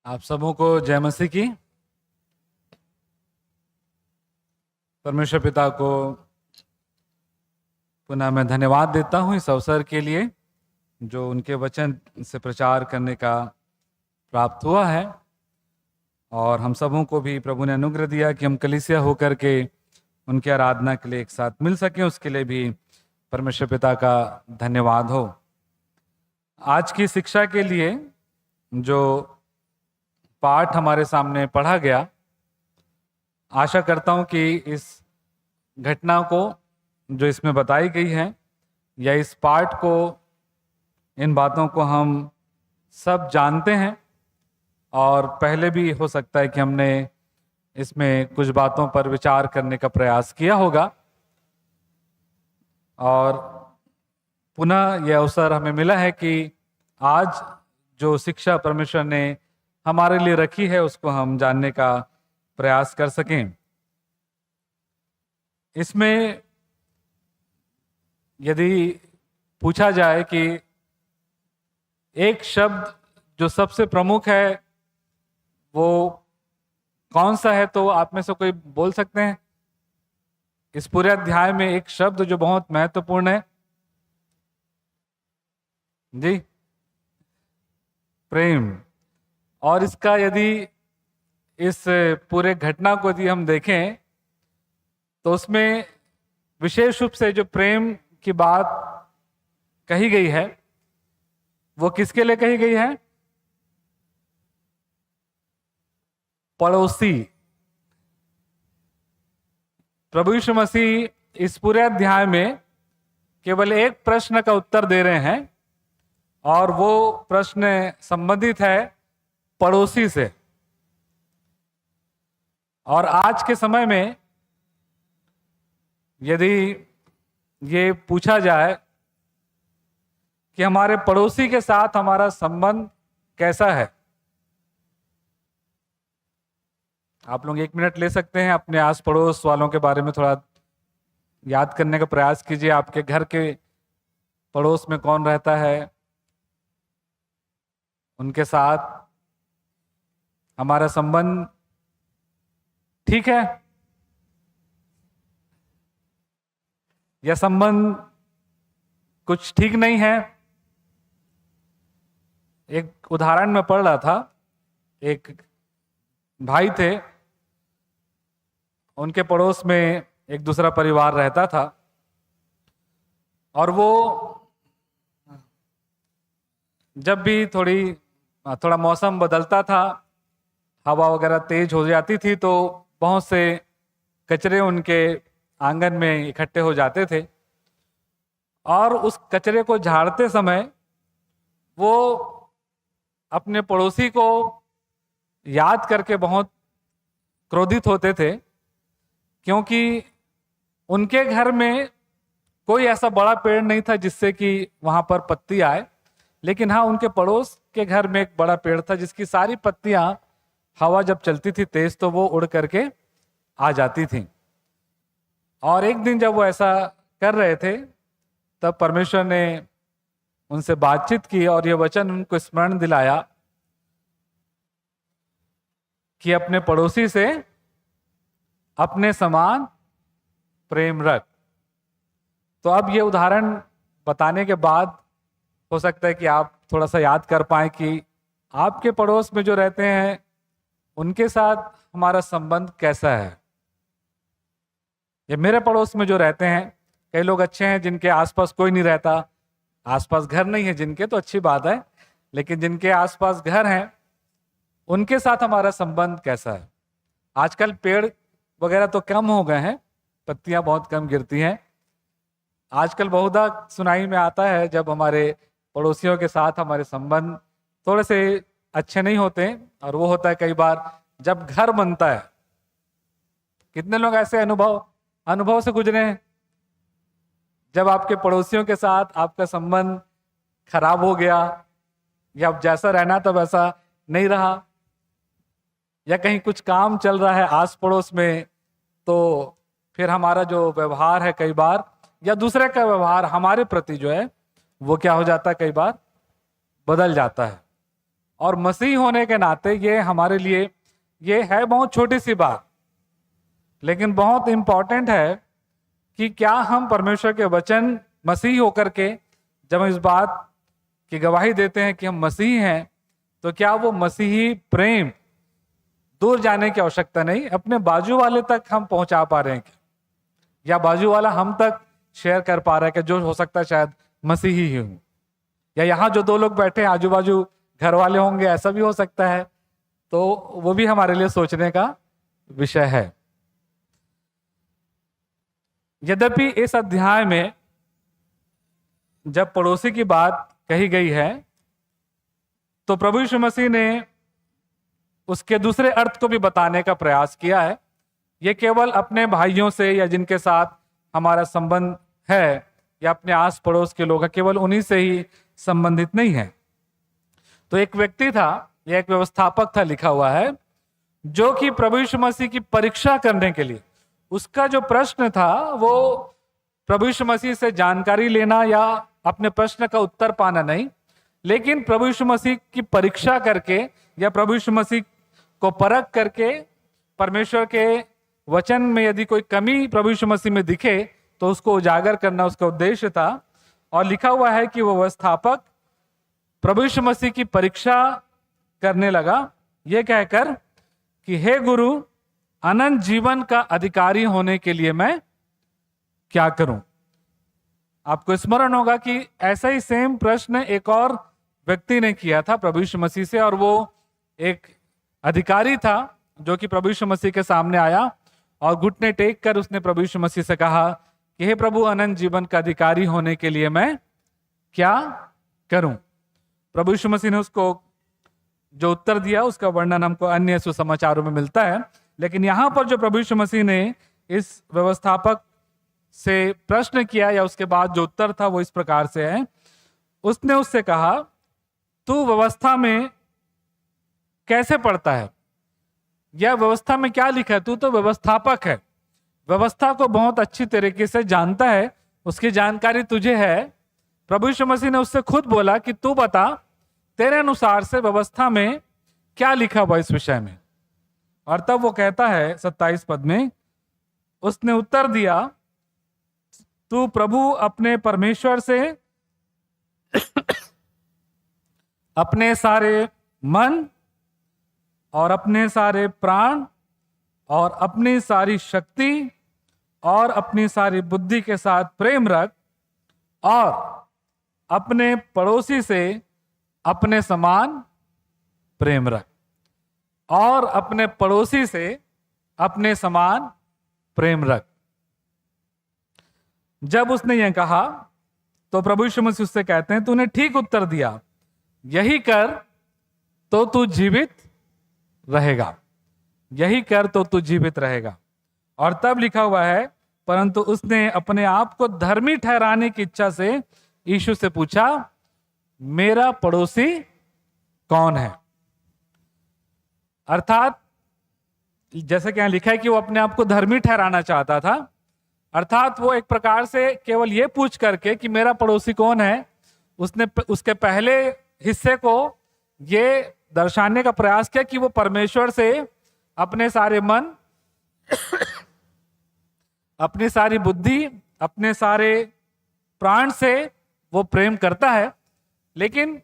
आप सबों को जय मसीह की। परमेश्वर पिता को पुनः मैं धन्यवाद देता हूं इस अवसर के लिए जो उनके वचन से प्रचार करने का प्राप्त हुआ है, और हम सबों को भी प्रभु ने अनुग्रह दिया कि हम कलीसिया होकर के उनकी आराधना के लिए एक साथ मिल सकें। उसके लिए भी परमेश्वर पिता का धन्यवाद हो। आज की शिक्षा के लिए जो पाठ हमारे सामने पढ़ा गया, आशा करता हूं कि इस घटना को जो इसमें बताई गई है या इस पाठ को, इन बातों को हम सब जानते हैं, और पहले भी हो सकता है कि हमने इसमें कुछ बातों पर विचार करने का प्रयास किया होगा, और पुनः यह अवसर हमें मिला है कि आज जो शिक्षा परमेश्वर ने हमारे लिए रखी है उसको हम जानने का प्रयास कर सकें। इसमें यदि पूछा जाए कि एक शब्द जो सबसे प्रमुख है वो कौन सा है, तो आप में से कोई बोल सकते हैं? इस पूरे अध्याय में एक शब्द जो बहुत महत्वपूर्ण है। जी, प्रेम। और इसका यदि इस पूरे घटना को यदि हम देखें तो उसमें विशेष रूप से जो प्रेम की बात कही गई है वो किसके लिए कही गई है? पड़ोसी। प्रभु यीशु मसीह इस पूरे अध्याय में केवल एक प्रश्न का उत्तर दे रहे हैं, और वो प्रश्न संबंधित है पड़ोसी से। और आज के समय में यदि ये पूछा जाए कि हमारे पड़ोसी के साथ हमारा संबंध कैसा है, आप लोग 1 मिनट ले सकते हैं, अपने आस पड़ोस वालों के बारे में थोड़ा याद करने का प्रयास कीजिए। आपके घर के पड़ोस में कौन रहता है, उनके साथ हमारा संबंध ठीक है या संबंध कुछ ठीक नहीं है? एक उदाहरण में पढ़ रहा था, एक भाई थे, उनके पड़ोस में एक दूसरा परिवार रहता था, और वो जब भी थोड़ा मौसम बदलता था, हवा वगैरह तेज हो जाती थी, तो बहुत से कचरे उनके आंगन में इकट्ठे हो जाते थे, और उस कचरे को झाड़ते समय वो अपने पड़ोसी को याद करके बहुत क्रोधित होते थे, क्योंकि उनके घर में कोई ऐसा बड़ा पेड़ नहीं था जिससे कि वहां पर पत्ती आए, लेकिन हाँ, उनके पड़ोस के घर में एक बड़ा पेड़ था जिसकी सारी पत्तियां हवा जब चलती थी तेज तो वो उड़ करके आ जाती थी। और एक दिन जब वो ऐसा कर रहे थे तब परमेश्वर ने उनसे बातचीत की और ये वचन उनको स्मरण दिलाया कि अपने पड़ोसी से अपने समान प्रेम रख। तो अब ये उदाहरण बताने के बाद हो सकता है कि आप थोड़ा सा याद कर पाए कि आपके पड़ोस में जो रहते हैं उनके साथ हमारा संबंध कैसा है। ये मेरे पड़ोस में जो रहते हैं, कई लोग अच्छे हैं जिनके आसपास कोई नहीं रहता, आसपास घर नहीं है जिनके, तो अच्छी बात है, लेकिन जिनके आसपास घर हैं उनके साथ हमारा संबंध कैसा है। आजकल पेड़ वगैरह तो कम हो गए हैं, पत्तियां बहुत कम गिरती हैं। आजकल बहुधा सुनाई में आता है जब हमारे पड़ोसियों के साथ हमारे संबंध थोड़े से अच्छे नहीं होते, और वो होता है कई बार जब घर बनता है। कितने लोग ऐसे अनुभव से गुजरे हैं जब आपके पड़ोसियों के साथ आपका संबंध खराब हो गया, या अब जैसा रहना था वैसा नहीं रहा, या कहीं कुछ काम चल रहा है आस पड़ोस में, तो फिर हमारा जो व्यवहार है कई बार, या दूसरे का व्यवहार हमारे प्रति जो है वो क्या हो जाता है, कई बार बदल जाता है। और मसीह होने के नाते ये हमारे लिए ये है बहुत छोटी सी बात, लेकिन बहुत इंपॉर्टेंट है कि क्या हम परमेश्वर के वचन मसीह होकर के जब हम इस बात की गवाही देते हैं कि हम मसीह हैं, तो क्या वो मसीही प्रेम दूर जाने की आवश्यकता नहीं, अपने बाजू वाले तक हम पहुंचा पा रहे हैं क्या? या बाजू वाला हम तक शेयर कर पा रहा है कि जो हो सकता है शायद मसीही ही हूं, या यहाँ जो दो लोग बैठे हैं आजू बाजू घर वाले होंगे, ऐसा भी हो सकता है। तो वो भी हमारे लिए सोचने का विषय है। यद्यपि इस अध्याय में जब पड़ोसी की बात कही गई है तो प्रभु यीशु मसीह ने उसके दूसरे अर्थ को भी बताने का प्रयास किया है। ये केवल अपने भाइयों से या जिनके साथ हमारा संबंध है या अपने आस पड़ोस के लोग हैं, केवल उन्हीं से ही संबंधित नहीं है। तो एक व्यक्ति था या एक व्यवस्थापक था, लिखा हुआ है, जो कि प्रभु यीशु मसीह की परीक्षा करने के लिए, उसका जो प्रश्न था वो प्रभु यीशु मसीह से जानकारी लेना या अपने प्रश्न का उत्तर पाना नहीं, लेकिन प्रभु यीशु मसीह की परीक्षा करके या प्रभु यीशु मसीह को परख करके परमेश्वर के वचन में यदि कोई कमी प्रभु यीशु मसीह में दिखे तो उसको उजागर करना उसका उद्देश्य था। और लिखा हुआ है कि वो व्यवस्थापक प्रभु यीशु मसीह की परीक्षा करने लगा, ये कहकर कि हे गुरु, अनंत जीवन का अधिकारी होने के लिए मैं क्या करूं? आपको स्मरण होगा कि ऐसा ही सेम प्रश्न एक और व्यक्ति ने किया था प्रभु यीशु मसीह से, और वो एक अधिकारी था जो कि प्रभु यीशु मसीह के सामने आया और घुटने टेक कर उसने प्रभु यीशु मसीह से कहा कि हे प्रभु, अनंत जीवन का अधिकारी होने के लिए मैं क्या करूं? प्रभु यीशु मसीह ने उसको जो उत्तर दिया उसका वर्णन हमको अन्य सुसमाचारों में मिलता है, लेकिन यहां पर जो प्रभु यीशु मसीह ने इस व्यवस्थापक से प्रश्न किया या उसके बाद जो उत्तर था वो इस प्रकार से है। उसने उससे कहा, तू व्यवस्था में कैसे पढ़ता है? यह व्यवस्था में क्या लिखा है? तू तो व्यवस्थापक है, व्यवस्था को बहुत अच्छी तरीके से जानता है, उसकी जानकारी तुझे है। प्रभु यीशु मसीह ने उससे खुद बोला कि तू बता, तेरे अनुसार से व्यवस्था में क्या लिखा हुआ इस विषय में? और तब वो कहता है 27 पद में, उसने उत्तर दिया, तू प्रभु अपने परमेश्वर से अपने सारे मन और अपने सारे प्राण और अपनी सारी शक्ति और अपनी सारी बुद्धि के साथ प्रेम रख, और अपने पड़ोसी से अपने समान प्रेम रख। और अपने पड़ोसी से अपने समान प्रेम रख। जब उसने यह कहा तो प्रभु यीशु मसीह उससे कहते हैं, तूने ठीक उत्तर दिया, यही कर तो तू जीवित रहेगा, यही कर तो तू जीवित रहेगा। और तब लिखा हुआ है, परंतु उसने अपने आप को धर्मी ठहराने की इच्छा से यीशु से पूछा, मेरा पड़ोसी कौन है? अर्थात जैसे कि यहां लिखा है कि वो अपने आप को धर्मी ठहराना चाहता था, अर्थात वो एक प्रकार से केवल ये पूछ करके कि मेरा पड़ोसी कौन है, उसने उसके पहले हिस्से को ये दर्शाने का प्रयास किया कि वो परमेश्वर से अपने सारे मन, अपनी सारी बुद्धि, अपने सारे प्राण से वो प्रेम करता है, लेकिन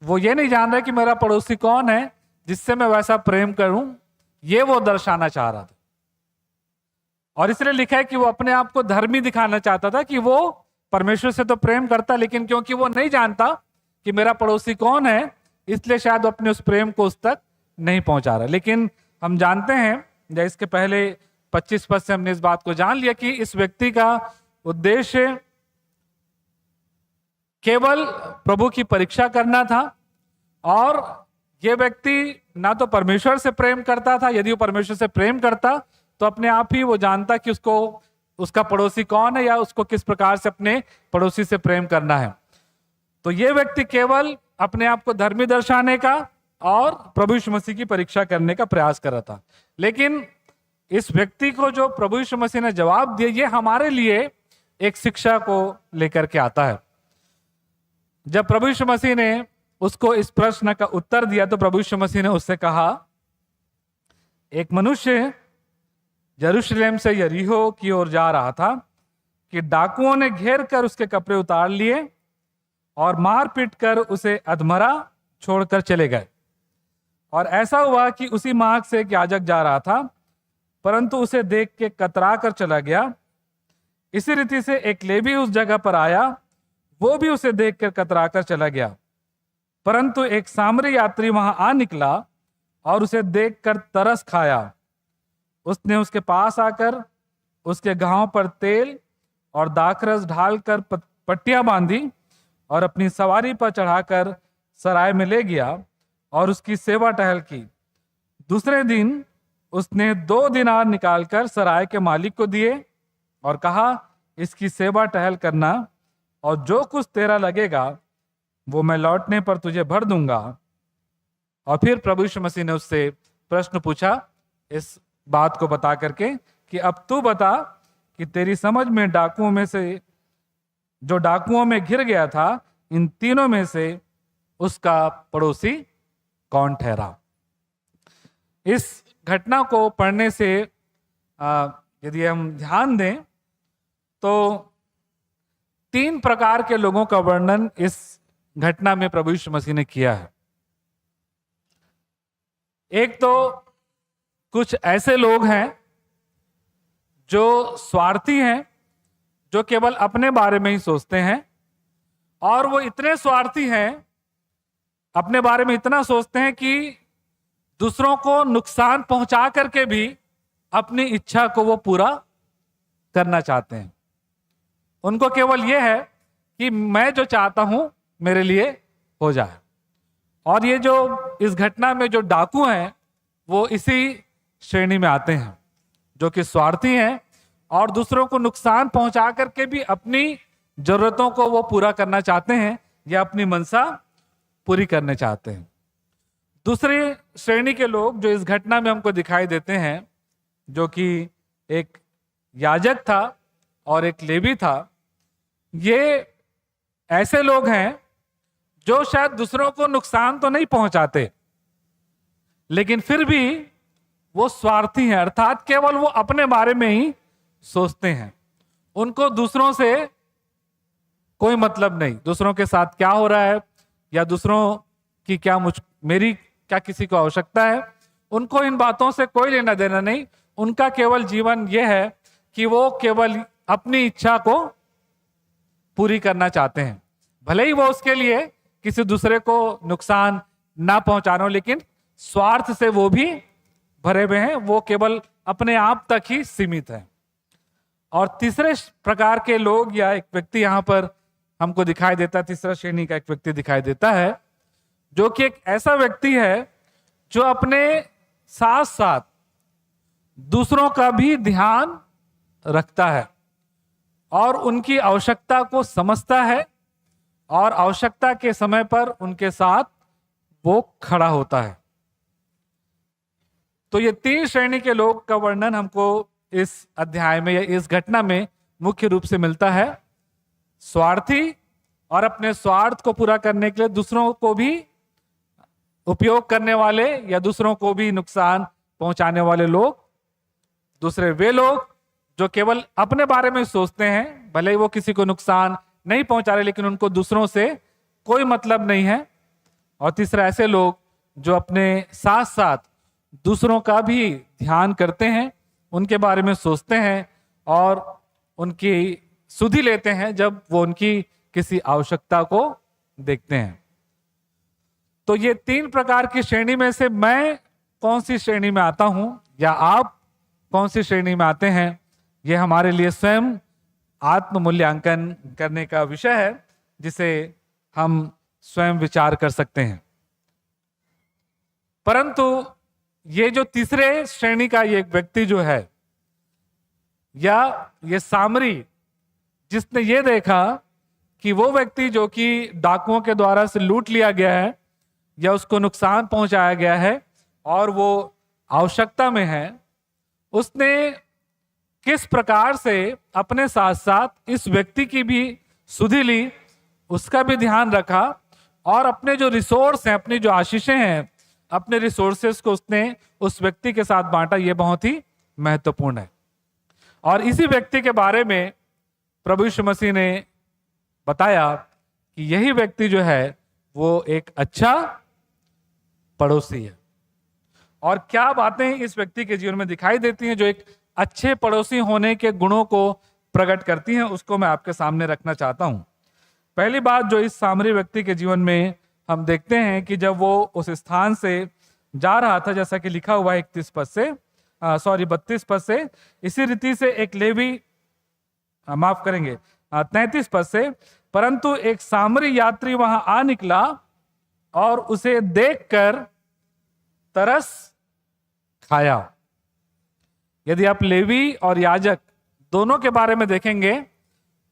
वो ये नहीं जान रहा कि मेरा पड़ोसी कौन है जिससे मैं वैसा प्रेम करूं, ये वो दर्शाना चाह रहा था। और इसलिए लिखा है कि वो अपने आप को धर्मी दिखाना चाहता था कि वो परमेश्वर से तो प्रेम करता, लेकिन क्योंकि वो नहीं जानता कि मेरा पड़ोसी कौन है, इसलिए शायद वो अपने उस प्रेम को उस तक नहीं पहुंचा रहा। लेकिन हम जानते हैं, या इसके पहले 25 पद से हमने इस बात को जान लिया कि इस व्यक्ति का उद्देश्य केवल प्रभु की परीक्षा करना था, और यह व्यक्ति ना तो परमेश्वर से प्रेम करता था, यदि वो परमेश्वर से प्रेम करता तो अपने आप ही वो जानता कि उसको उसका पड़ोसी कौन है या उसको किस प्रकार से अपने पड़ोसी से प्रेम करना है। तो ये व्यक्ति केवल अपने आप को धर्मी दर्शाने का और प्रभु यीशु मसीह की परीक्षा करने का प्रयास कर रहा था। लेकिन इस व्यक्ति को जो प्रभु यीशु मसीह ने जवाब दिया, ये हमारे लिए एक शिक्षा को लेकर के आता है। जब प्रभु यीशु मसीह ने उसको इस प्रश्न का उत्तर दिया तो प्रभु यीशु मसीह ने उससे कहा, एक मनुष्य यरूशलेम से यरीहो की ओर जा रहा था कि डाकुओं ने घेर कर उसके कपड़े उतार लिए और मार पीट कर उसे अधमरा छोड़कर चले गए। और ऐसा हुआ कि उसी मार्ग से एक याजक जा रहा था, परंतु उसे देख के कतरा कर चला गया। इसी रीति से एक लेवी उस जगह पर आया, वो भी उसे देख कर कतरा कर चला गया। परंतु एक सामरी यात्री वहां आ निकला और उसे देखकर तरस खाया। उसने उसके पास आकर उसके घाव पर तेल और दाखरस ढालकर पट्टियां बांधी और अपनी सवारी पर चढ़ाकर सराय में ले गया और उसकी सेवा टहल की। दूसरे दिन उसने 2 दिनार निकालकर सराय के मालिक को दिए और कहा, इसकी सेवा टहल करना और जो कुछ तेरा लगेगा वो मैं लौटने पर तुझे भर दूंगा। और फिर प्रभु यीशु मसीह ने उससे प्रश्न पूछा इस बात को बता करके कि अब तू बता कि तेरी समझ में डाकुओं में से जो डाकुओं में घिर गया था, इन तीनों में से उसका पड़ोसी कौन ठहरा। इस घटना को पढ़ने से यदि हम ध्यान दें तो 3 प्रकार के लोगों का वर्णन इस घटना में प्रभु यीशु मसीह ने किया है। एक तो कुछ ऐसे लोग हैं जो स्वार्थी हैं, जो केवल अपने बारे में ही सोचते हैं, और वो इतने स्वार्थी हैं, अपने बारे में इतना सोचते हैं कि दूसरों को नुकसान पहुंचा करके भी अपनी इच्छा को वो पूरा करना चाहते हैं। उनको केवल ये है कि मैं जो चाहता हूं मेरे लिए हो जाए। और ये जो इस घटना में जो डाकू हैं वो इसी श्रेणी में आते हैं, जो कि स्वार्थी हैं और दूसरों को नुकसान पहुंचा करके भी अपनी जरूरतों को वो पूरा करना चाहते हैं या अपनी मनसा पूरी करने चाहते हैं। दूसरी श्रेणी के लोग जो इस घटना में हमको दिखाई देते हैं, जो कि एक याजक था और एक लेवी था, ये ऐसे लोग हैं जो शायद दूसरों को नुकसान तो नहीं पहुंचाते, लेकिन फिर भी वो स्वार्थी हैं, अर्थात केवल वो अपने बारे में ही सोचते हैं। उनको दूसरों से कोई मतलब नहीं, दूसरों के साथ क्या हो रहा है या दूसरों की क्या मेरी क्या किसी को आवश्यकता है, उनको इन बातों से कोई लेना देना नहीं। उनका केवल जीवन यह है कि वो केवल अपनी इच्छा को पूरी करना चाहते हैं, भले ही वो उसके लिए किसी दूसरे को नुकसान ना पहुंचाना हो, लेकिन स्वार्थ से वो भी भरे हुए हैं, वो केवल अपने आप तक ही सीमित है। और तीसरे प्रकार के लोग या एक व्यक्ति यहां पर हमको दिखाई देता है, तीसरा श्रेणी का एक व्यक्ति दिखाई देता है, जो कि एक ऐसा व्यक्ति है जो अपने साथ साथ दूसरों का भी ध्यान रखता है और उनकी आवश्यकता को समझता है और आवश्यकता के समय पर उनके साथ वो खड़ा होता है। तो ये 3 श्रेणी के लोग का वर्णन हमको इस अध्याय में या इस घटना में मुख्य रूप से मिलता है। स्वार्थी और अपने स्वार्थ को पूरा करने के लिए दूसरों को भी उपयोग करने वाले या दूसरों को भी नुकसान पहुंचाने वाले लोग। दूसरे वे लोग जो केवल अपने बारे में सोचते हैं, भले ही वो किसी को नुकसान नहीं पहुंचा रहे, लेकिन उनको दूसरों से कोई मतलब नहीं है। और तीसरा ऐसे लोग जो अपने साथ साथ दूसरों का भी ध्यान करते हैं, उनके बारे में सोचते हैं और उनकी सुधि लेते हैं जब वो उनकी किसी आवश्यकता को देखते हैं। तो ये 3 प्रकार की श्रेणी में से मैं कौन सी श्रेणी में आता हूं या आप कौन सी श्रेणी में आते हैं, ये हमारे लिए स्वयं आत्म मूल्यांकन करने का विषय है, जिसे हम स्वयं विचार कर सकते हैं। परंतु ये जो तीसरे श्रेणी का ये एक व्यक्ति जो है, या ये सामरी, जिसने ये देखा कि वो व्यक्ति जो कि डाकुओं के द्वारा से लूट लिया गया है या उसको नुकसान पहुंचाया गया है और वो आवश्यकता में है, उसने किस प्रकार से अपने साथ साथ इस व्यक्ति की भी सुधि ली, उसका भी ध्यान रखा और अपने जो रिसोर्स हैं, अपनी जो आशीषें हैं, अपने रिसोर्सेस को उसने उस व्यक्ति के साथ बांटा। ये बहुत ही महत्वपूर्ण है। और इसी व्यक्ति के बारे में प्रभु यीशु मसीह ने बताया कि यही व्यक्ति जो है वो एक अच्छा पड़ोसी है। और क्या बातें इस व्यक्ति के जीवन में दिखाई देती हैं जो एक अच्छे पड़ोसी होने के गुणों को प्रकट करती हैं, उसको मैं आपके सामने रखना चाहता हूं। पहली बात जो इस सामरी व्यक्ति के जीवन में हम देखते हैं कि जब वो उस स्थान से जा रहा था, जैसा कि लिखा हुआ है 32 पद से, इसी रीति से एक लेवी, माफ करेंगे 33 पद से, परंतु एक सामरी यात्री वहां आ निकला और उसे देखकर तरस खाया। यदि आप लेवी और याजक दोनों के बारे में देखेंगे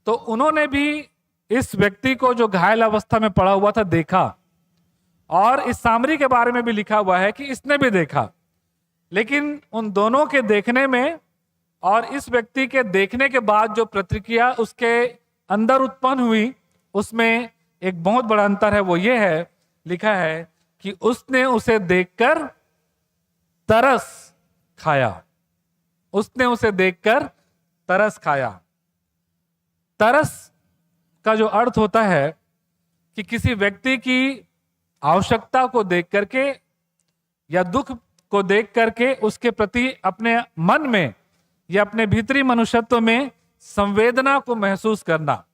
तो उन्होंने भी इस व्यक्ति को जो घायल अवस्था में पड़ा हुआ था देखा, और इस सामरी के बारे में भी लिखा हुआ है कि इसने भी देखा। लेकिन उन दोनों के देखने में और इस व्यक्ति के देखने के बाद जो प्रतिक्रिया उसके अंदर उत्पन्न हुई, उसमें एक बहुत बड़ा अंतर है। वो ये है, लिखा है कि उसने उसे देखकर तरस खाया। उसने उसे देखकर तरस खाया। तरस का जो अर्थ होता है कि किसी व्यक्ति की आवश्यकता को देख करके या दुख को देख करके उसके प्रति अपने मन में या अपने भीतरी मनुष्यत्व में संवेदना को महसूस करना,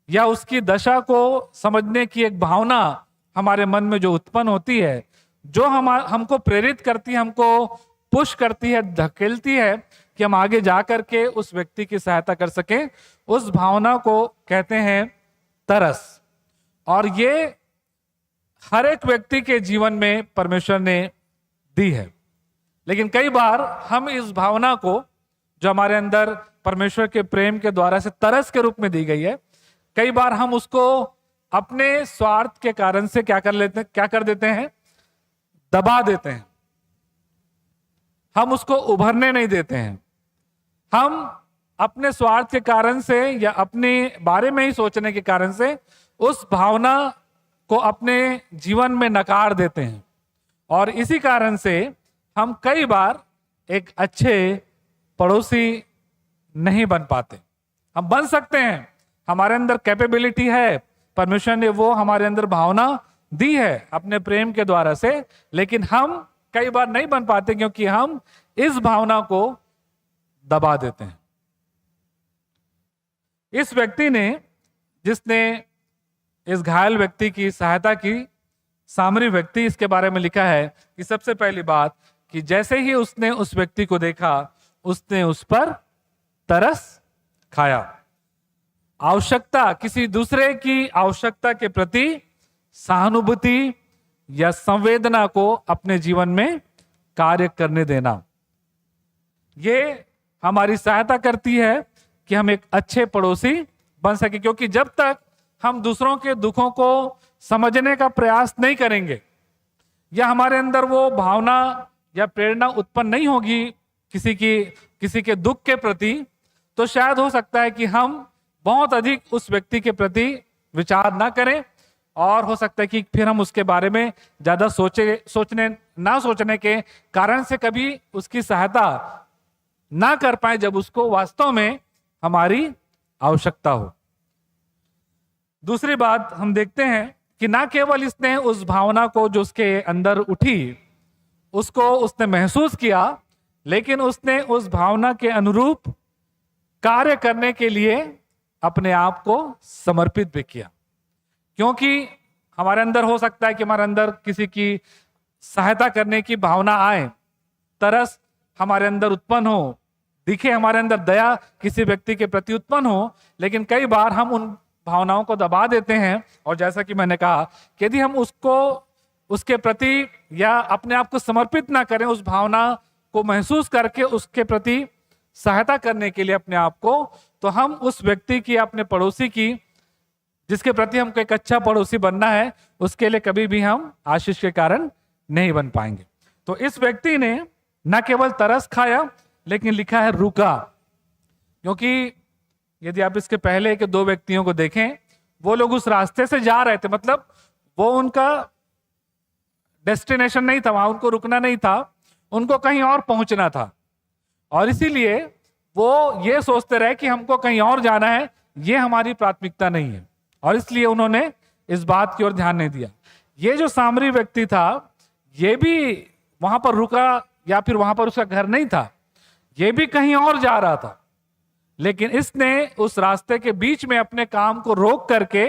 या उसकी दशा को समझने की एक भावना हमारे मन में जो उत्पन्न होती है, जो हमको प्रेरित करती है, हमको पुश करती है, धकेलती है कि हम आगे जा करके उस व्यक्ति की सहायता कर सकें, उस भावना को कहते हैं तरस। और ये हर एक व्यक्ति के जीवन में परमेश्वर ने दी है। लेकिन कई बार हम इस भावना को जो हमारे अंदर परमेश्वर के प्रेम के द्वारा से तरस के रूप में दी गई है, कई बार हम उसको अपने स्वार्थ के कारण से क्या कर देते हैं, दबा देते हैं। हम उसको उभरने नहीं देते हैं। हम अपने स्वार्थ के कारण से या अपने बारे में ही सोचने के कारण से उस भावना को अपने जीवन में नकार देते हैं, और इसी कारण से हम कई बार एक अच्छे पड़ोसी नहीं बन पाते। हम बन सकते हैं, हमारे अंदर कैपेबिलिटी है, परमेश्वर ने वो हमारे अंदर भावना दी है अपने प्रेम के द्वारा से, लेकिन हम कई बार नहीं बन पाते क्योंकि हम इस भावना को दबा देते हैं। इस व्यक्ति ने, जिसने इस घायल व्यक्ति की सहायता की, सामरी व्यक्ति, इसके बारे में लिखा है कि सबसे पहली बात कि जैसे ही उसने उस व्यक्ति को देखा, उसने उस पर तरस खाया। आवश्यकता, किसी दूसरे की आवश्यकता के प्रति सहानुभूति या संवेदना को अपने जीवन में कार्य करने देना, ये हमारी सहायता करती है कि हम एक अच्छे पड़ोसी बन सके। क्योंकि जब तक हम दूसरों के दुखों को समझने का प्रयास नहीं करेंगे या हमारे अंदर वो भावना या प्रेरणा उत्पन्न नहीं होगी किसी के दुख के प्रति, तो शायद हो सकता है कि हम बहुत अधिक उस व्यक्ति के प्रति विचार ना करें, और हो सकता है कि फिर हम उसके बारे में ज्यादा सोचने के कारण से कभी उसकी सहायता ना कर पाए जब उसको वास्तव में हमारी आवश्यकता हो। दूसरी बात हम देखते हैं कि ना केवल इसने उस भावना को जो उसके अंदर उठी उसको उसने महसूस किया, लेकिन उसने उस भावना के अनुरूप कार्य करने के लिए अपने आप को समर्पित भी किया। क्योंकि हमारे अंदर हो सकता है कि हमारे अंदर किसी की सहायता करने की भावना आए, तरस हमारे अंदर उत्पन्न हो, दिखे हमारे अंदर दया किसी व्यक्ति के प्रति उत्पन्न हो, लेकिन कई बार हम उन भावनाओं को दबा देते हैं। और जैसा कि मैंने कहा कि यदि हम उसके प्रति या अपने आप को समर्पित ना करें, उस भावना को महसूस करके उसके प्रति सहायता करने के लिए अपने आप को, तो हम उस व्यक्ति की, अपने पड़ोसी की, जिसके प्रति हमको एक अच्छा पड़ोसी बनना है, उसके लिए कभी भी हम आशीष के कारण नहीं बन पाएंगे। तो इस व्यक्ति ने न केवल तरस खाया, लेकिन लिखा है रुका। क्योंकि यदि आप इसके पहले के दो व्यक्तियों को देखें, वो लोग उस रास्ते से जा रहे थे, मतलब वो उनका डेस्टिनेशन नहीं था, वहां उनको रुकना नहीं था, उनको कहीं और पहुंचना था। और इसीलिए वो ये सोचते रहे कि हमको कहीं और जाना है, ये हमारी प्राथमिकता नहीं है, और इसलिए उन्होंने इस बात की ओर ध्यान नहीं दिया। ये जो सामरी व्यक्ति था, ये भी वहां पर रुका, या फिर वहां पर उसका घर नहीं था, ये भी कहीं और जा रहा था, लेकिन इसने उस रास्ते के बीच में अपने काम को रोक करके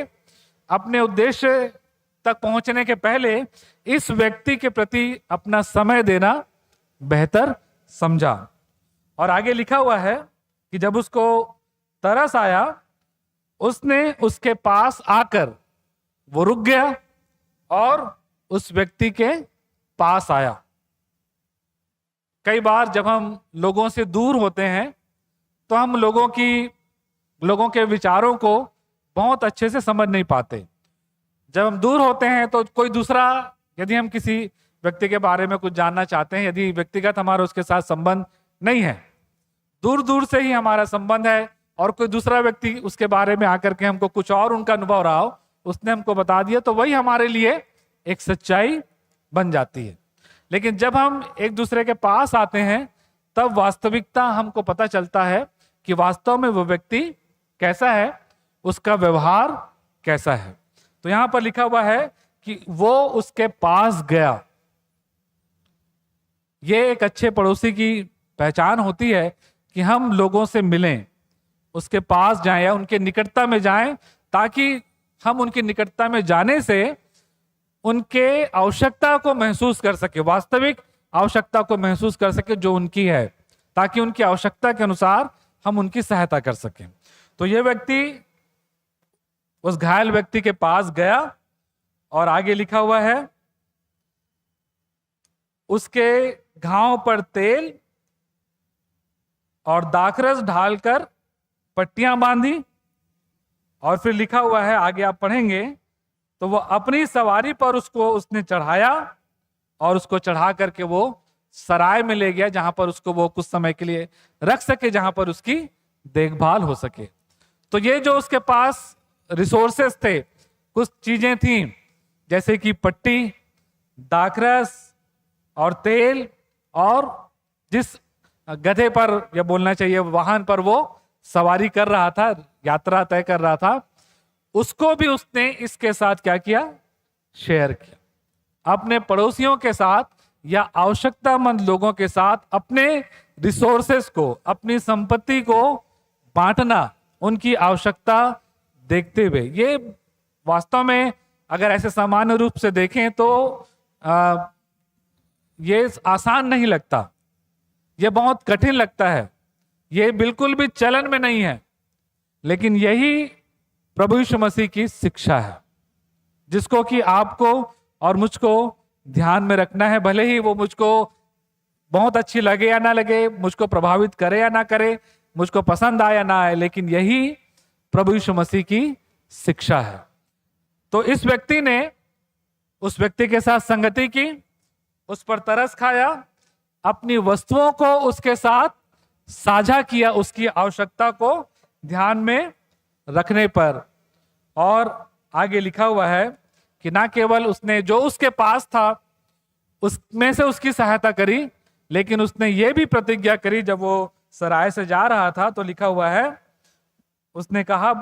अपने उद्देश्य तक पहुंचने के पहले इस व्यक्ति के प्रति अपना समय देना बेहतर समझा। और आगे लिखा हुआ है कि जब उसको तरस आया, उसने उसके पास आकर, वो रुक गया और उस व्यक्ति के पास आया। कई बार जब हम लोगों से दूर होते हैं तो हम लोगों के विचारों को बहुत अच्छे से समझ नहीं पाते। जब हम दूर होते हैं तो कोई दूसरा, यदि हम किसी व्यक्ति के बारे में कुछ जानना चाहते हैं, यदि व्यक्तिगत हमारा उसके साथ संबंध नहीं है, दूर दूर से ही हमारा संबंध है, और कोई दूसरा व्यक्ति उसके बारे में आकर के हमको कुछ और उनका अनुभव रहा हो, उसने हमको बता दिया, तो वही हमारे लिए एक सच्चाई बन जाती है। लेकिन जब हम एक दूसरे के पास आते हैं, तब वास्तविकता हमको पता चलता है कि वास्तव में वो व्यक्ति कैसा है, उसका व्यवहार कैसा है। तो यहां पर लिखा हुआ है कि वो उसके पास गया। ये एक अच्छे पड़ोसी की पहचान होती है कि हम लोगों से मिलें, उसके पास जाएं या उनके निकटता में जाएं, ताकि हम उनकी निकटता में जाने से उनके आवश्यकता को महसूस कर सके, वास्तविक आवश्यकता को महसूस कर सके जो उनकी है, ताकि उनकी आवश्यकता के अनुसार हम उनकी सहायता कर सकें। तो यह व्यक्ति उस घायल व्यक्ति के पास गया, और आगे लिखा हुआ है उसके घाव पर तेल और दाखरस ढालकर पट्टियां बांधी, और फिर लिखा हुआ है, आगे आप पढ़ेंगे, तो वो अपनी सवारी पर उसने चढ़ाया, और उसको चढ़ा करके वो सराय में ले गया, जहां पर उसको वो कुछ समय के लिए रख सके, जहां पर उसकी देखभाल हो सके। तो ये जो उसके पास रिसोर्सेस थे, कुछ चीजें थी, जैसे कि पट्टी, दाखरस और तेल, और जिस गधे पर, या बोलना चाहिए वाहन पर वो सवारी कर रहा था, यात्रा तय कर रहा था, उसको भी उसने इसके साथ क्या किया, शेयर किया। अपने पड़ोसियों के साथ या आवश्यकतामंद लोगों के साथ अपने रिसोर्सेस को, अपनी संपत्ति को बांटना, उनकी आवश्यकता देखते हुए। ये वास्तव में अगर ऐसे सामान्य रूप से देखें तो ये आसान नहीं लगता, ये बहुत कठिन लगता है, ये बिल्कुल भी चलन में नहीं है, लेकिन यही प्रभु यीशु मसीह की शिक्षा है, जिसको कि आपको और मुझको ध्यान में रखना है। भले ही वो मुझको बहुत अच्छी लगे या ना लगे, मुझको प्रभावित करे या ना करे, मुझको पसंद आए या ना आए, लेकिन यही प्रभु यीशु मसीह की शिक्षा है। तो इस व्यक्ति ने उस व्यक्ति के साथ संगति की, उस पर तरस खाया, अपनी वस्तुओं को उसके साथ साझा किया, उसकी आवश्यकता को ध्यान में रखने पर। और आगे लिखा हुआ है कि ना केवल उसने जो उसके पास था उसमें से उसकी सहायता करी, लेकिन उसने ये भी प्रतिज्ञा करी, जब वो सराय से जा रहा था, तो लिखा हुआ है उसने कहा,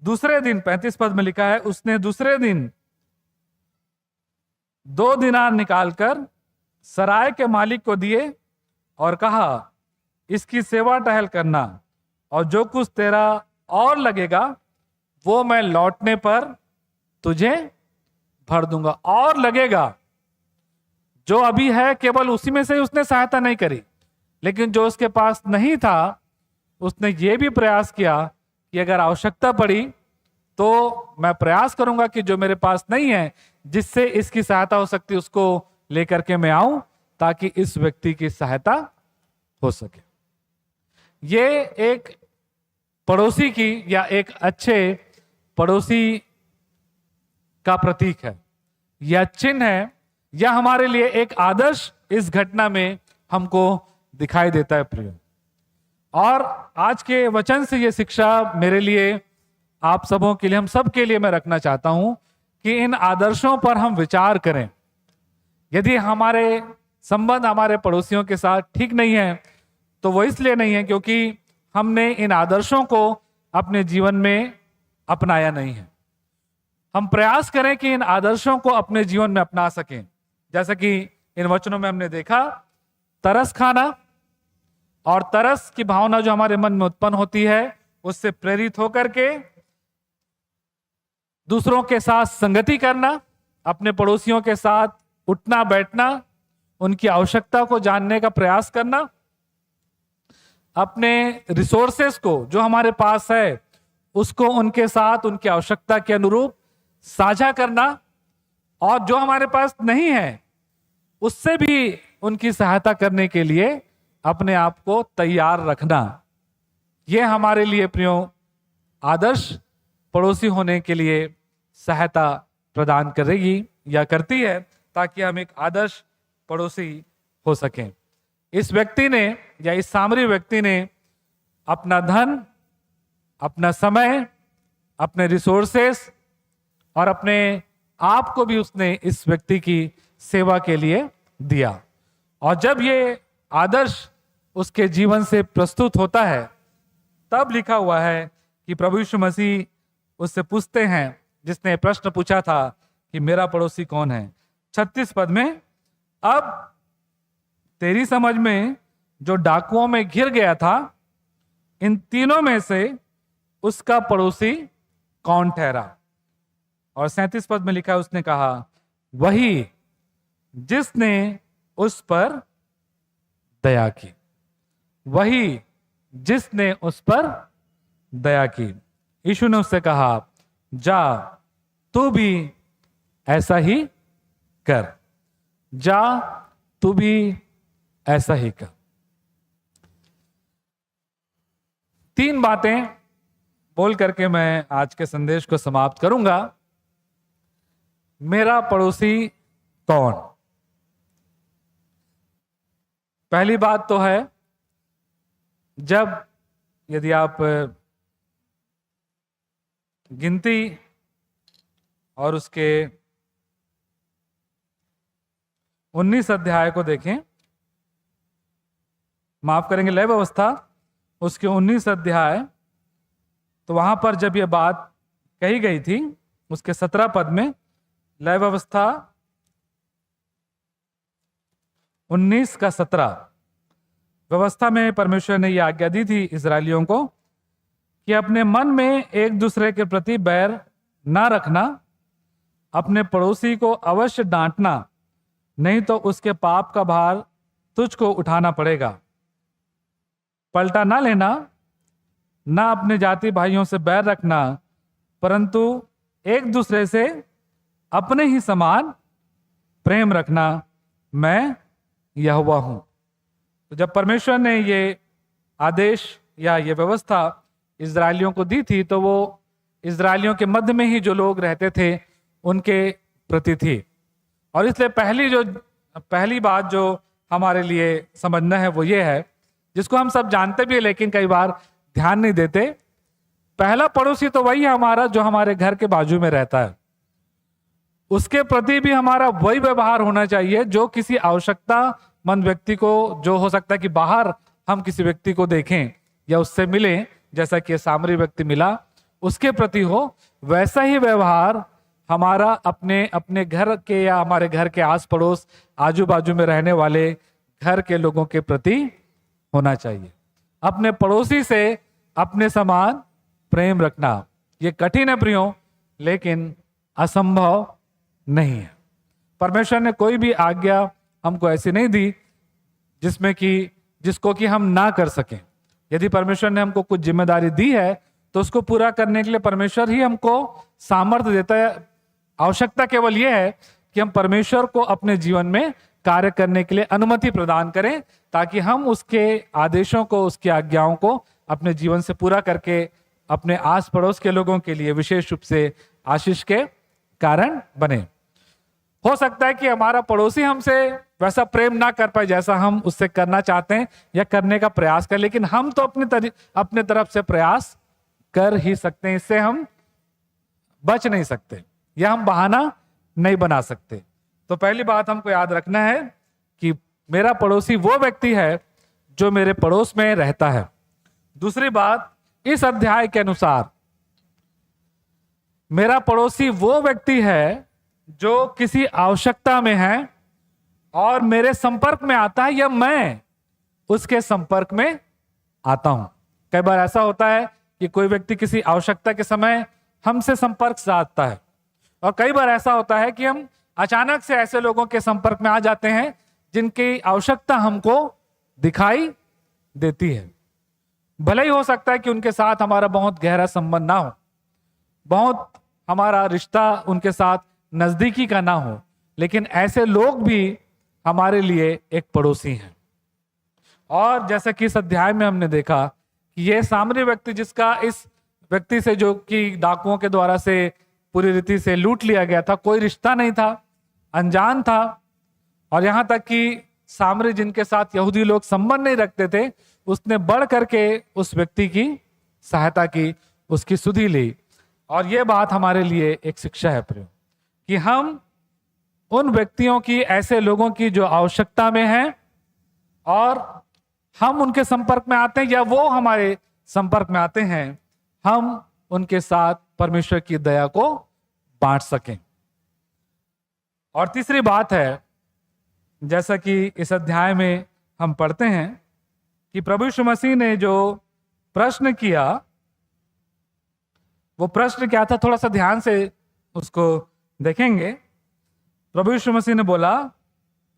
दूसरे दिन 35 पद में लिखा है, उसने दूसरे दिन 2 दिनार निकालकर सराय के मालिक को दिए और कहा, इसकी सेवा टहल करना, और जो कुछ तेरा और लगेगा वो मैं लौटने पर तुझे भर दूंगा। और लगेगा, जो अभी है केवल उसी में से उसने सहायता नहीं करी, लेकिन जो उसके पास नहीं था उसने ये भी प्रयास किया कि अगर आवश्यकता पड़ी तो मैं प्रयास करूंगा कि जो मेरे पास नहीं है, जिससे इसकी सहायता हो सकती है, उसको लेकर के मैं आऊं, ताकि इस व्यक्ति की सहायता हो सके। ये एक पड़ोसी की या एक अच्छे पड़ोसी का प्रतीक है, यह चिन्ह है, यह हमारे लिए एक आदर्श इस घटना में हमको दिखाई देता है प्रिय। और आज के वचन से यह शिक्षा मेरे लिए, आप सबों के लिए, हम सब के लिए मैं रखना चाहता हूं कि इन आदर्शों पर हम विचार करें। यदि हमारे संबंध हमारे पड़ोसियों के साथ ठीक नहीं है तो वो इसलिए नहीं है क्योंकि हमने इन आदर्शों को अपने जीवन में अपनाया नहीं है। हम प्रयास करें कि इन आदर्शों को अपने जीवन में अपना सकें। जैसा कि इन वचनों में हमने देखा, तरस खाना और तरस की भावना जो हमारे मन में उत्पन्न होती है, उससे प्रेरित होकर के दूसरों के साथ संगति करना, अपने पड़ोसियों के साथ उठना बैठना, उनकी आवश्यकता को जानने का प्रयास करना, अपने रिसोर्सेस को जो हमारे पास है उसको उनके साथ उनकी आवश्यकता के अनुरूप साझा करना, और जो हमारे पास नहीं है उससे भी उनकी सहायता करने के लिए अपने आप को तैयार रखना। यह हमारे लिए प्रियो आदर्श पड़ोसी होने के लिए सहायता प्रदान करेगी या करती है, ताकि हम एक आदर्श पड़ोसी हो सकें। इस व्यक्ति ने या इस सामरी व्यक्ति ने अपना धन, अपना समय, अपने रिसोर्सेस और अपने आप को भी उसने इस व्यक्ति की सेवा के लिए दिया। और जब ये आदर्श उसके जीवन से प्रस्तुत होता है, तब लिखा हुआ है कि प्रभु यीशु मसीह उससे पूछते हैं, जिसने प्रश्न पूछा था कि मेरा पड़ोसी कौन है, 36 पद में, अब तेरी समझ में जो डाकुओं में घिर गया था, इन तीनों में से उसका पड़ोसी कौन ठहरा? और 37 पद में लिखा है, उसने कहा, वही जिसने उस पर दया की, वही जिसने उस पर दया की। यीशु ने उससे कहा, जा तू भी ऐसा ही कर, जा तू भी ऐसा ही कर। 3 बातें बोल करके मैं आज के संदेश को समाप्त करूंगा। मेरा पड़ोसी कौन? पहली बात तो है, जब यदि आप गिनती और उसके 19 अध्याय को देखें, माफ करेंगे लय व्यवस्था उसके 19 अध्याय, तो वहां पर जब यह बात कही गई थी, उसके 17 पद में, लय व्यवस्था 19 का 17, व्यवस्था में परमेश्वर ने यह आज्ञा दी थी इजरायलियों को कि अपने मन में एक दूसरे के प्रति बैर ना रखना, अपने पड़ोसी को अवश्य डांटना, नहीं तो उसके पाप का भार तुझको उठाना पड़ेगा। पलटा ना लेना, ना अपने जाति भाइयों से बैर रखना, परंतु एक दूसरे से अपने ही समान प्रेम रखना, मैं यहोवा हूं। तो जब परमेश्वर ने ये आदेश या ये व्यवस्था इजरायलियों को दी थी, तो वो इजरायलियों के मध्य में ही जो लोग रहते थे उनके प्रति थी। और इसलिए पहली बात जो हमारे लिए समझना है वो ये है, जिसको हम सब जानते भी है लेकिन कई बार ध्यान नहीं देते। पहला पड़ोसी तो वही है हमारा जो हमारे घर के बाजू में रहता है। उसके प्रति भी हमारा वही व्यवहार होना चाहिए जो किसी आवश्यकतामंद व्यक्ति को, जो हो सकता है कि बाहर हम किसी व्यक्ति को देखें या उससे मिलें, जैसा कि सामरी व्यक्ति मिला, उसके प्रति हो। वैसा ही व्यवहार हमारा अपने अपने घर के या हमारे घर के आस पड़ोस आजू बाजू में रहने वाले घर के लोगों के प्रति होना चाहिए। अपने पड़ोसी से अपने समान प्रेम रखना, ये कठिन है प्रियो, लेकिन असंभव नहीं है। परमेश्वर ने कोई भी आज्ञा हमको ऐसी नहीं दी जिसको कि हम ना कर सकें। यदि परमेश्वर ने हमको कुछ जिम्मेदारी दी है तो उसको पूरा करने के लिए परमेश्वर ही हमको सामर्थ्य देता है। आवश्यकता केवल यह है कि हम परमेश्वर को अपने जीवन में कार्य करने के लिए अनुमति प्रदान करें, ताकि हम उसके आदेशों को, उसकी आज्ञाओं को अपने जीवन से पूरा करके अपने आस पड़ोस के लोगों के लिए विशेष रूप से आशीष के कारण बने। हो सकता है कि हमारा पड़ोसी हमसे वैसा प्रेम ना कर पाए जैसा हम उससे करना चाहते हैं या करने का प्रयास करें, लेकिन हम तो अपने तरफ से प्रयास कर ही सकते हैं। इससे हम बच नहीं सकते। यह हम बहाना नहीं बना सकते। तो पहली बात हमको याद रखना है कि मेरा पड़ोसी वो व्यक्ति है जो मेरे पड़ोस में रहता है। दूसरी बात, इस अध्याय के अनुसार मेरा पड़ोसी वो व्यक्ति है जो किसी आवश्यकता में है और मेरे संपर्क में आता है या मैं उसके संपर्क में आता हूं। कई बार ऐसा होता है कि कोई व्यक्ति किसी आवश्यकता के समय हमसे संपर्क साधता है, और कई बार ऐसा होता है कि हम अचानक से ऐसे लोगों के संपर्क में आ जाते हैं जिनकी आवश्यकता हमको दिखाई देती है। भले ही हो सकता है कि उनके साथ हमारा बहुत गहरा संबंध ना हो, बहुत हमारा रिश्ता उनके साथ नजदीकी का ना हो, लेकिन ऐसे लोग भी हमारे लिए एक पड़ोसी हैं। और जैसा कि इस अध्याय में हमने देखा कि यह सामरी व्यक्ति, जिसका इस व्यक्ति से जो कि डाकुओं के द्वारा से पूरी रीति से लूट लिया गया था, कोई रिश्ता नहीं था, अनजान था, और यहां तक कि सामरी जिनके साथ यहूदी लोग संबंध नहीं रखते थे, उसने बढ़ करके उस व्यक्ति की सहायता की, उसकी सुधि ली। और यह बात हमारे लिए एक शिक्षा है प्रियो, कि हम उन व्यक्तियों की, ऐसे लोगों की जो आवश्यकता में हैं और हम उनके संपर्क में आते हैं या वो हमारे संपर्क में आते हैं, हम उनके साथ परमेश्वर की दया को बांट सकें। और तीसरी बात है, जैसा कि इस अध्याय में हम पढ़ते हैं कि प्रभु यीशु मसीह ने जो प्रश्न किया, वो प्रश्न क्या था, थोड़ा सा ध्यान से उसको देखेंगे। प्रभु यीशु मसीह ने बोला,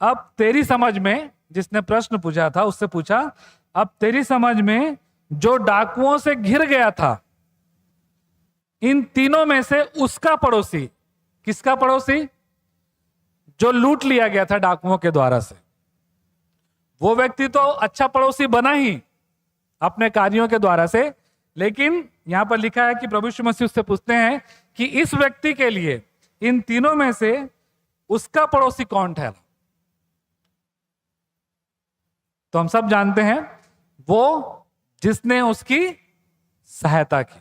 अब तेरी समझ में, जिसने प्रश्न पूछा था उससे पूछा, अब तेरी समझ में जो डाकुओं से घिर गया था, इन तीनों में से उसका पड़ोसी, किसका पड़ोसी? जो लूट लिया गया था डाकुओं के द्वारा से। वो व्यक्ति तो अच्छा पड़ोसी बना ही अपने कार्यों के द्वारा से, लेकिन यहां पर लिखा है कि प्रभु यीशु मसीह उससे पूछते हैं कि इस व्यक्ति के लिए इन तीनों में से उसका पड़ोसी कौन ठहरा? तो हम सब जानते हैं, वो जिसने उसकी सहायता की।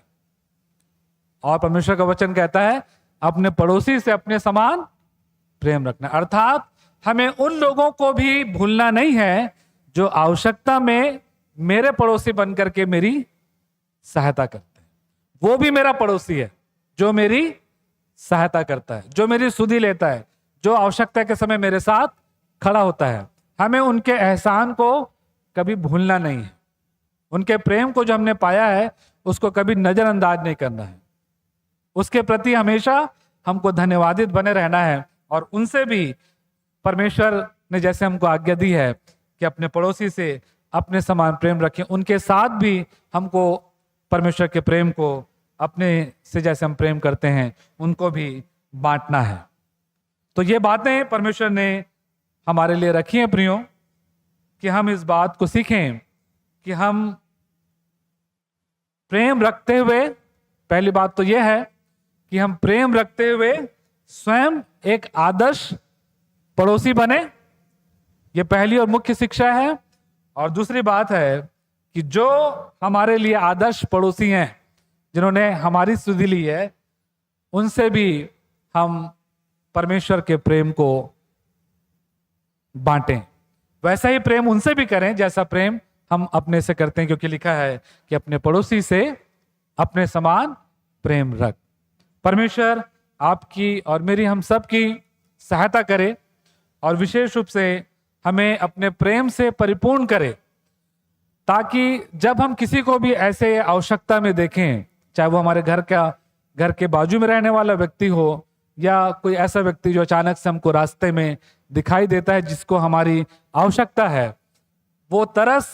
और परमेश्वर का वचन कहता है, अपने पड़ोसी से अपने समान प्रेम रखना। अर्थात हमें उन लोगों को भी भूलना नहीं है जो आवश्यकता में मेरे पड़ोसी बनकर के मेरी सहायता करते हैं। वो भी मेरा पड़ोसी है जो मेरी सहायता करता है, जो मेरी सुधि लेता है, जो आवश्यकता के समय मेरे साथ खड़ा होता है। हमें उनके एहसान को कभी भूलना नहीं है। उनके प्रेम को जो हमने पाया है उसको कभी नजरअंदाज नहीं करना है। उसके प्रति हमेशा हमको धन्यवादित बने रहना है। और उनसे भी परमेश्वर ने जैसे हमको आज्ञा दी है कि अपने पड़ोसी से अपने समान प्रेम रखें, उनके साथ भी हमको परमेश्वर के प्रेम को अपने से जैसे हम प्रेम करते हैं उनको भी बांटना है। तो ये बातें परमेश्वर ने हमारे लिए रखी हैं प्रियो, कि हम इस बात को सीखें कि हम प्रेम रखते हुए, पहली बात तो यह है कि हम प्रेम रखते हुए स्वयं एक आदर्श पड़ोसी बने। यह पहली और मुख्य शिक्षा है। और दूसरी बात है कि जो हमारे लिए आदर्श पड़ोसी हैं, जिन्होंने हमारी सुधि ली है, उनसे भी हम परमेश्वर के प्रेम को बांटें। वैसा ही प्रेम उनसे भी करें जैसा प्रेम हम अपने से करते हैं, क्योंकि लिखा है कि अपने पड़ोसी से अपने समान प्रेम रख। परमेश्वर आपकी और मेरी, हम सब की सहायता करे और विशेष रूप से हमें अपने प्रेम से परिपूर्ण करे, ताकि जब हम किसी को भी ऐसे आवश्यकता में देखें, चाहे वो हमारे घर के बाजू में रहने वाला व्यक्ति हो या कोई ऐसा व्यक्ति जो अचानक से हमको रास्ते में दिखाई देता है जिसको हमारी आवश्यकता है, वो तरस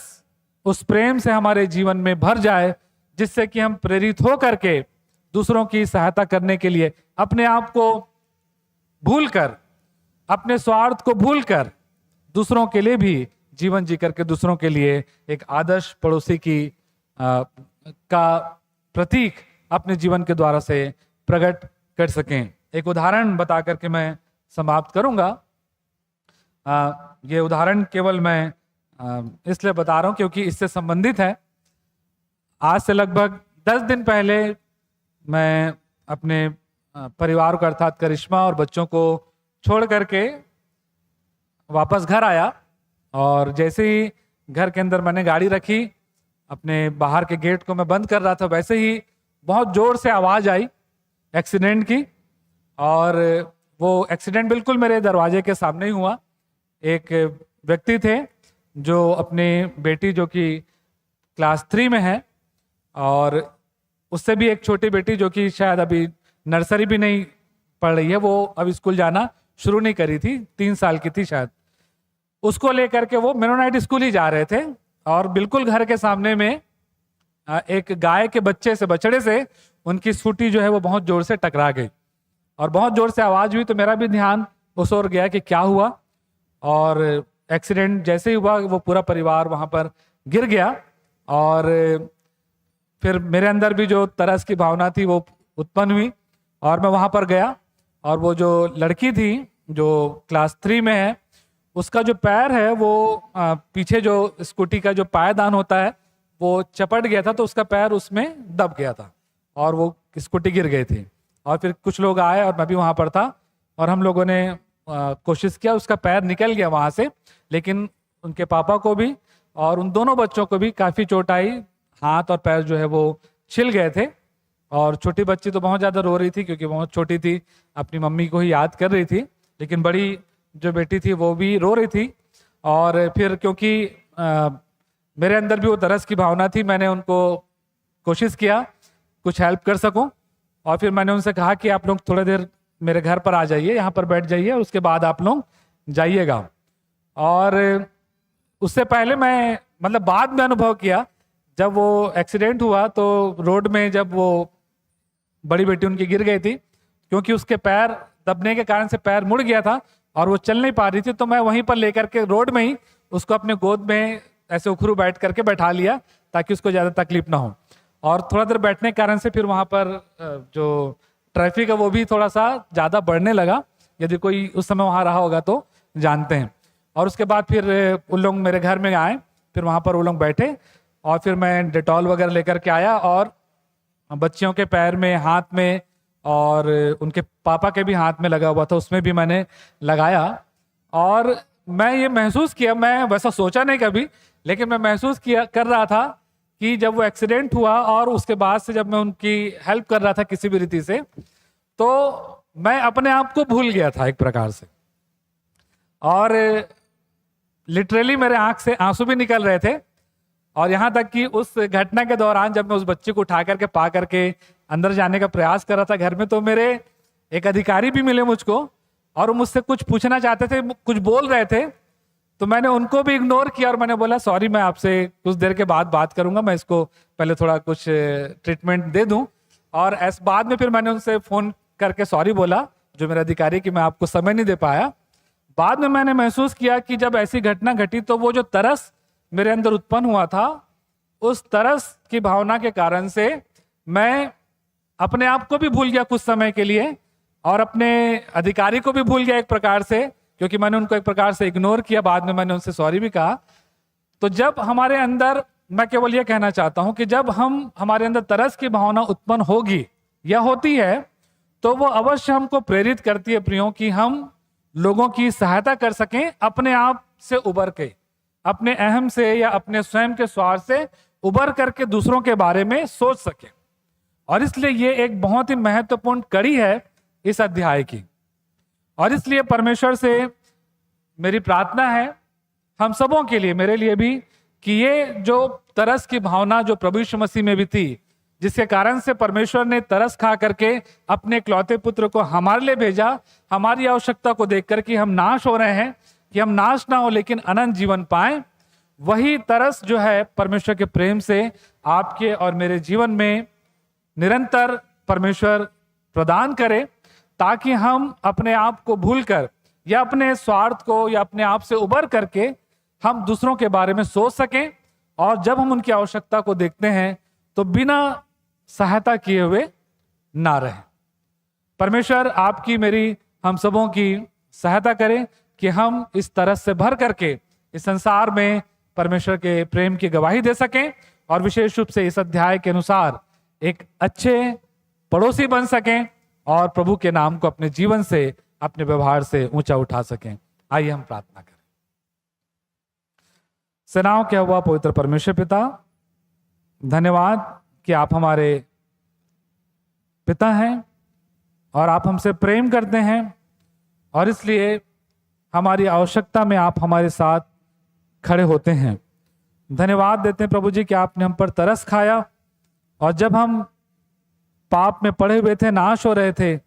उस प्रेम से हमारे जीवन में भर जाए, जिससे कि हम प्रेरित हो करके दूसरों की सहायता करने के लिए अपने आप को भूलकर, अपने स्वार्थ को भूलकर दूसरों के लिए भी जीवन जी करके दूसरों के लिए एक आदर्श पड़ोसी की का प्रतीक अपने जीवन के द्वारा से प्रकट कर सकें। एक उदाहरण बता करके मैं समाप्त करूंगा। ये उदाहरण केवल मैं इसलिए बता रहा हूं क्योंकि इससे संबंधित है। आज से लगभग 10 दिन पहले मैं अपने परिवार को अर्थात करिश्मा और बच्चों को छोड़ करके वापस घर आया। और जैसे ही घर के अंदर मैंने गाड़ी रखी, अपने बाहर के गेट को मैं बंद कर रहा था, वैसे ही बहुत जोर से आवाज़ आई एक्सीडेंट की। और वो एक्सीडेंट बिल्कुल मेरे दरवाजे के सामने ही हुआ। एक व्यक्ति थे जो अपनी बेटी जो कि क्लास 3 में है, और उससे भी एक छोटी बेटी जो कि शायद अभी नर्सरी भी नहीं पढ़ रही है, वो अब स्कूल जाना शुरू नहीं करी थी, 3 साल की थी शायद, उसको लेकर के वो मेनोनाइट स्कूल ही जा रहे थे। और बिल्कुल घर के सामने में एक गाय के बछड़े से उनकी स्कूटी जो है वो बहुत जोर से टकरा गई, और बहुत जोर से आवाज़ हुई। तो मेरा भी ध्यान उस ओर गया कि क्या हुआ। और एक्सीडेंट जैसे ही हुआ, वो पूरा परिवार वहाँ पर गिर गया। और फिर मेरे अंदर भी जो तरस की भावना थी वो उत्पन्न हुई, और मैं वहाँ पर गया। और वो जो लड़की थी जो क्लास 3 में है, उसका जो पैर है वो पीछे जो स्कूटी का जो पायदान होता है वो चपट गया था, तो उसका पैर उसमें दब गया था और वो स्कूटी गिर गई थी। और फिर कुछ लोग आए और मैं भी वहाँ पर था, और हम लोगों ने कोशिश किया, उसका पैर निकल गया वहाँ से, लेकिन उनके पापा को भी और उन दोनों बच्चों को भी काफ़ी चोट आई, हाथ और पैर जो है वो छिल गए थे। और छोटी बच्ची तो बहुत ज़्यादा रो रही थी क्योंकि बहुत छोटी थी, अपनी मम्मी को ही याद कर रही थी, लेकिन बड़ी जो बेटी थी वो भी रो रही थी। और फिर क्योंकि मेरे अंदर भी वो तरस की भावना थी, मैंने उनको कोशिश किया कुछ हेल्प कर सकूं। और फिर मैंने उनसे कहा कि आप लोग थोड़ी देर मेरे घर पर आ जाइए, यहाँ पर बैठ जाइए, उसके बाद आप लोग जाइएगा। और उससे पहले मैं मतलब बाद में अनुभव किया, जब वो एक्सीडेंट हुआ तो रोड में जब वो बड़ी बेटी उनकी गिर गई थी, क्योंकि उसके पैर दबने के कारण से पैर मुड़ गया था और वो चल नहीं पा रही थी, तो मैं वहीं पर लेकर के रोड में ही उसको अपने गोद में ऐसे उखरू बैठ करके बैठा लिया ताकि उसको ज़्यादा तकलीफ ना हो। और थोड़ा देर बैठने के कारण से फिर वहाँ पर जो ट्रैफिक है वो भी थोड़ा सा ज़्यादा बढ़ने लगा, यदि कोई उस समय वहाँ रहा होगा तो जानते हैं। और उसके बाद फिर उन लोग मेरे घर में आए, फिर वहाँ पर वो लोग बैठे और फिर मैं डेटॉल वगैरह लेकर के आया और बच्चियों के पैर में, हाथ में और उनके पापा के भी हाथ में लगा हुआ था, उसमें भी मैंने लगाया। और मैं ये महसूस किया, मैं वैसा सोचा नहीं कभी, लेकिन मैं महसूस किया कर रहा था कि जब वो एक्सीडेंट हुआ और उसके बाद से जब मैं उनकी हेल्प कर रहा था किसी भी रीति से, तो मैं अपने आप को भूल गया था एक प्रकार से। और लिटरली मेरे आंख से आंसू भी निकल रहे थे। और यहाँ तक कि उस घटना के दौरान जब मैं उस बच्चे को उठा करके पा करके अंदर जाने का प्रयास कर रहा था घर में, तो मेरे एक अधिकारी भी मिले मुझको और वो मुझसे कुछ पूछना चाहते थे, कुछ बोल रहे थे, तो मैंने उनको भी इग्नोर किया और मैंने बोला सॉरी, मैं आपसे कुछ देर के बाद बात करूंगा, मैं इसको पहले थोड़ा कुछ ट्रीटमेंट दे दूं। और ऐसे बाद में फिर मैंने उनसे फ़ोन करके सॉरी बोला, जो मेरा अधिकारी, कि मैं आपको समय नहीं दे पाया। बाद में मैंने महसूस किया कि जब ऐसी घटना घटी तो वो जो तरस मेरे अंदर उत्पन्न हुआ था, उस तरस की भावना के कारण से मैं अपने आप को भी भूल गया कुछ समय के लिए और अपने अधिकारी को भी भूल गया एक प्रकार से, क्योंकि मैंने उनको एक प्रकार से इग्नोर किया। बाद में मैंने उनसे सॉरी भी कहा। तो जब हमारे अंदर, मैं केवल ये कहना चाहता हूं कि जब हमारे अंदर तरस की भावना उत्पन्न होगी या होती है, तो वो अवश्य हमको प्रेरित करती है प्रियों कि हम लोगों की सहायता कर सकें, अपने आप से उबर के, अपने अहम से या अपने स्वयं के स्वार्थ से उबर करके दूसरों के बारे में सोच सकें। और इसलिए ये एक बहुत ही महत्वपूर्ण कड़ी है इस अध्याय की। और इसलिए परमेश्वर से मेरी प्रार्थना है हम सबों के लिए, मेरे लिए भी, कि ये जो तरस की भावना जो प्रभु यीशु मसीह में भी थी, जिसके कारण से परमेश्वर ने तरस खा करके अपने इकलौते पुत्र को हमारे लिए भेजा, हमारी आवश्यकता को देखकर कि हम नाश हो रहे हैं, कि हम नाश ना हो लेकिन अनंत जीवन पाएं, वही तरस जो है परमेश्वर के प्रेम से आपके और मेरे जीवन में निरंतर परमेश्वर प्रदान करे, ताकि हम अपने आप को भूलकर या अपने स्वार्थ को या अपने आप से उबर करके हम दूसरों के बारे में सोच सकें, और जब हम उनकी आवश्यकता को देखते हैं तो बिना सहायता किए हुए ना रहें। परमेश्वर आपकी, मेरी, हम सबों की सहायता करें कि हम इस तरस से भर करके इस संसार में परमेश्वर के प्रेम की गवाही दे सकें, और विशेष रूप से इस अध्याय के अनुसार एक अच्छे पड़ोसी बन सकें और प्रभु के नाम को अपने जीवन से, अपने व्यवहार से ऊंचा उठा सकें। आइए हम प्रार्थना करें। सेनाओं के हुआ पवित्र परमेश्वर पिता, धन्यवाद कि आप हमारे पिता हैं और आप हमसे प्रेम करते हैं, और इसलिए हमारी आवश्यकता में आप हमारे साथ खड़े होते हैं। धन्यवाद देते हैं प्रभु जी कि आपने हम पर तरस खाया, और जब हम पाप में पड़े हुए थे, नाश हो रहे थे,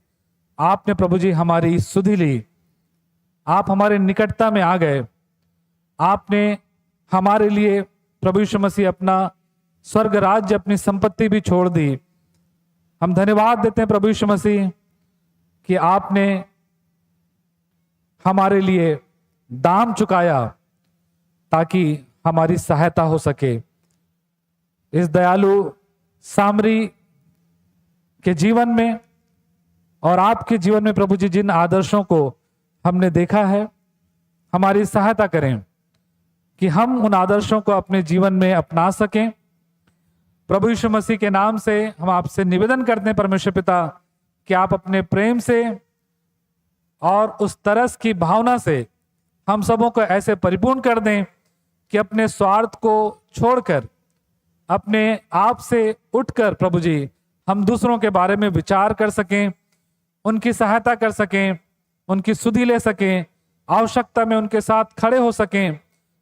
आपने प्रभु जी हमारी सुधि ली। आप हमारे निकटता में आ गए। आपने हमारे लिए प्रभु यीशु मसीह अपना स्वर्ग राज्य, अपनी संपत्ति भी छोड़ दी। हम धन्यवाद देते हैं प्रभु यीशु मसीह कि आपने हमारे लिए दाम चुकाया ताकि हमारी सहायता हो सके। इस दयालु सामरी के जीवन में और आपके जीवन में प्रभु जी जिन आदर्शों को हमने देखा है, हमारी सहायता करें कि हम उन आदर्शों को अपने जीवन में अपना सकें। प्रभु यीशु मसीह के नाम से हम आपसे निवेदन करते हैं परमेश्वर पिता कि आप अपने प्रेम से और उस तरस की भावना से हम सबों को ऐसे परिपूर्ण कर दें कि अपने स्वार्थ को छोड़कर, अपने आप से उठकर प्रभु जी हम दूसरों के बारे में विचार कर सकें, उनकी सहायता कर सकें, उनकी सुधि ले सकें, आवश्यकता में उनके साथ खड़े हो सकें,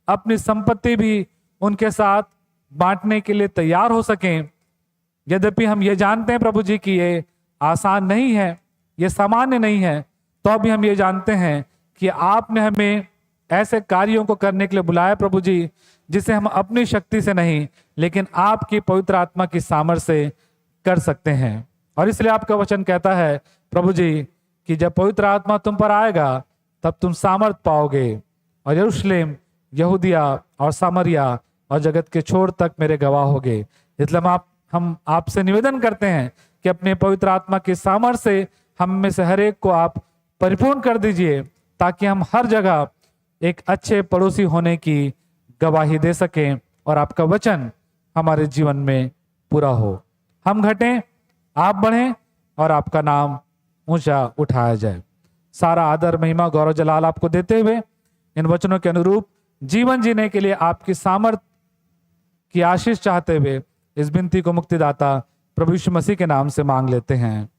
अपनी संपत्ति भी उनके साथ बांटने के लिए तैयार हो सकें। यद्यपि हम ये जानते हैं प्रभु जी कि ये आसान नहीं है, ये सामान्य नहीं है, तो अभी हम ये जानते हैं कि आपने हमें ऐसे कार्यों को करने के लिए बुलाया प्रभु जी, जिसे हम अपनी शक्ति से नहीं लेकिन आपकी पवित्र आत्मा की सामर्थ्य से कर सकते हैं। और इसलिए आपका वचन कहता है प्रभु जी कि जब पवित्र आत्मा तुम पर आएगा तब तुम सामर्थ पाओगे, और यरूशलेम, यहूदिया और सामरिया और जगत के छोर तक मेरे गवाह होगे। इसलिए हम आपसे निवेदन करते हैं कि अपने पवित्र आत्मा की सामर्थ्य से हम में से हर एक को आप परिपूर्ण कर दीजिए, ताकि हम हर जगह एक अच्छे पड़ोसी होने की गवाही दे सकें और आपका वचन हमारे जीवन में पूरा हो। हम घटें, आप बढ़ें, और आपका नाम ऊंचा उठाया जाए। सारा आदर, महिमा, गौरव, जलाल आपको देते हुए इन वचनों के अनुरूप जीवन जीने के लिए आपकी सामर्थ की आशीष चाहते हुए इस विनती को मुक्तिदाता प्रभु यीशु मसीह के नाम से मांग लेते हैं।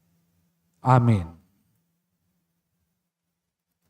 आमीन।